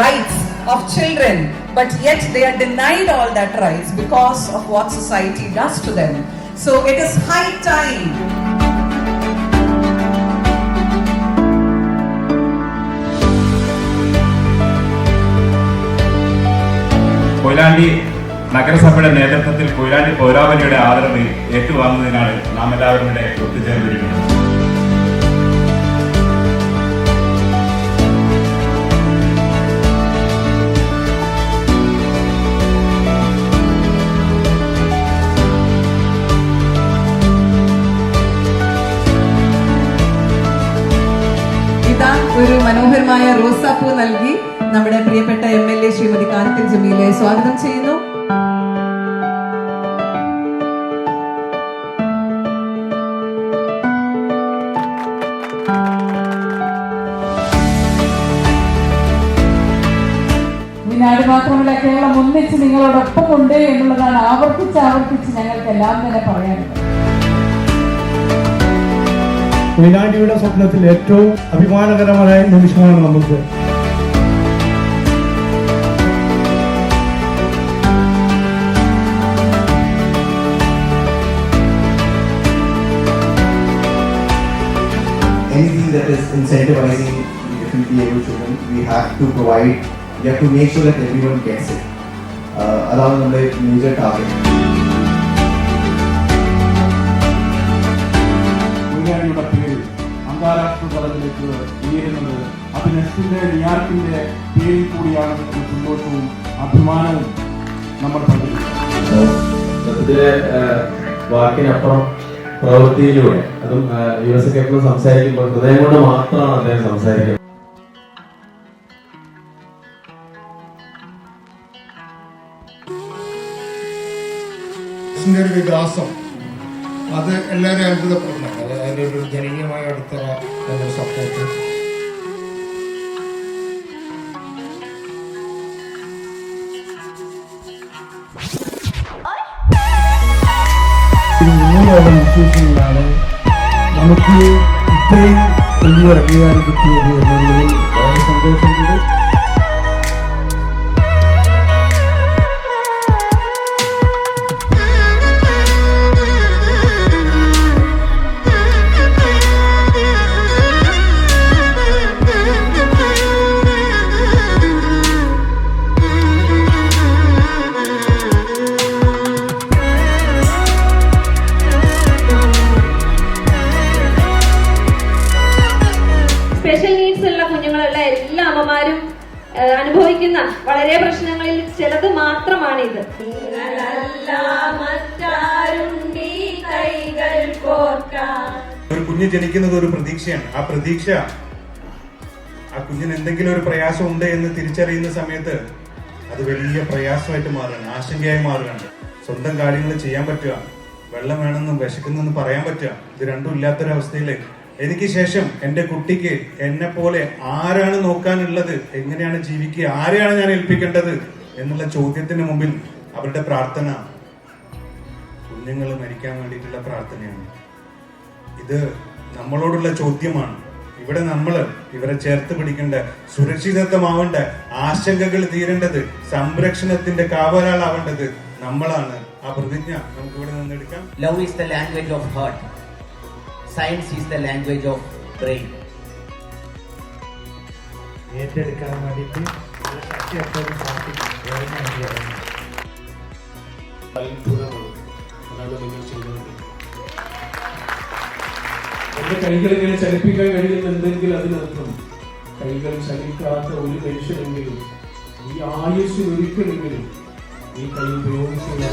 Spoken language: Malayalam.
Rights of children, but yet they are denied all that rights because of what society does to them. So it is high time. Koyilandy നഗരസഭയുടെ നേതൃത്വത്തിൽ കൊയിലാണ്ടി പൗരാവലിയുടെ ആദരവ് ഏറ്റുവാങ്ങുന്നതിനാണ് നാം എല്ലാവരും ഇവിടെ ഒത്തുചേർന്നിരിക്കുന്നത്. ഒരു മനോഹരമായ റോസാപ്പൂ നൽകി നമ്മുടെ പ്രിയപ്പെട്ട MLA ശ്രീമതി കാനത്തിൽ ജമീലയെ സ്വാഗതം ചെയ്യുന്നു. നാട് മാത്രമല്ല കേരളം ഒന്നിച്ച് നിങ്ങളോടൊപ്പം ഉണ്ട് എന്നുള്ളതാണ് ആവർത്തിച്ച് ഞങ്ങൾക്ക് എല്ലാം തന്നെ പറയാനുള്ളത്. കൊയിലാണ്ടിയുടെ സ്വപ്നത്തിൽ ഏറ്റവും അഭിമാനകരമായ നിമിഷമാണ് നമുക്ക്. Anything that is incentivizing the differently able children, we have to make sure that everyone gets it. Along with the major target. അന്താരാഷ്ട്ര തലത്തിലേക്ക് ഉയരുന്നത് അത് നെസ്റ്റിന്റെ ന്യൂയോർക്കിന്റെ പേരിൽ കൂടിയാണ് സന്തോഷവും അഭിമാനവും നമ്മൾ പങ്കെടുക്കുന്നത്. വാക്കിനപ്പുറം പ്രവൃത്തിയിലൂടെ അതും US എപ്പോഴും സംസാരിക്കുമ്പോൾ ഹൃദയം കൊണ്ട് മാത്രമാണ് അദ്ദേഹം സംസാരിക്കുന്നത്. വികാസം അത് എല്ലാവരും അത്ഭുതപ്പെടുന്നുണ്ട്. അതിലൊരു ജനകീയമായ അടിത്തറ, അതിന്റെ സപ്പോർട്ട്. ഇൻസ്റ്റിറ്റ്യൂഷനിലാണ് നമുക്ക് ഇത്രയും വലിയ അംഗീകാരം കിട്ടിയത് എന്നുള്ളതിൽ വളരെ സന്തോഷമുണ്ട്. അനുഭവിക്കുന്ന വളരെ പ്രശ്നങ്ങളിൽ ചിലത് മാത്രമാണിത്. ഒരു കുഞ്ഞ് ജനിക്കുന്നത് ഒരു പ്രതീക്ഷയാണ്. ആ പ്രതീക്ഷ ആ കുഞ്ഞിന് എന്തെങ്കിലും ഒരു പ്രയാസം ഉണ്ട് എന്ന് തിരിച്ചറിയുന്ന സമയത്ത് അത് വലിയ പ്രയാസമായിട്ട് മാറുകയാണ്, ആശങ്കയായി മാറുകയാണ്. സ്വന്തം കാര്യങ്ങൾ ചെയ്യാൻ പറ്റുക, വെള്ളം വേണമെന്നും വിശക്കുന്നെന്ന് പറയാൻ പറ്റുക, ഇത് രണ്ടും ഇല്ലാത്തൊരവസ്ഥയില് എനിക്ക് ശേഷം എന്റെ കുട്ടിക്ക് എന്നെ പോലെ ആരാണ് നോക്കാനുള്ളത്, എങ്ങനെയാണ് ജീവിക്കുക, ആരെയാണ് ഞാൻ ഏൽപ്പിക്കേണ്ടത് എന്നുള്ള ചോദ്യത്തിന് മുമ്പിൽ അവരുടെ പ്രാർത്ഥന കുഞ്ഞുങ്ങൾ മരിക്കാൻ വേണ്ടിയിട്ടുള്ള പ്രാർത്ഥനയാണ്. ഇത് നമ്മളോടുള്ള ചോദ്യമാണ്. ഇവിടെ ഇവരെ ചേർത്ത് പിടിക്കേണ്ട, സുരക്ഷിതത്വമാവേണ്ട, ആശങ്കകൾ തീരേണ്ടത്, സംരക്ഷണത്തിന്റെ കാവലാളാവേണ്ടത് നമ്മളാണ്. ആ പ്രതിജ്ഞ നമുക്ക് ഇവിടെ നിന്നെടുക്കാം. Love is the language of heart. Science is the language of brain. ഏറ്റെടുക്കാൻ വേണ്ടിയിട്ട് എന്റെ കൈകൾ ഇങ്ങനെ ചലിപ്പിക്കാൻ കഴിയുന്നുണ്ടെങ്കിൽ അതിനർത്ഥം കൈകൾ ചലിക്കാത്ത ഒരു മനുഷ്യനെങ്കിലും ഈ ആയുസ്സിൽ ഒരിക്കലെങ്കിലും ഈ കൈ ഉപയോഗിച്ചില്ല.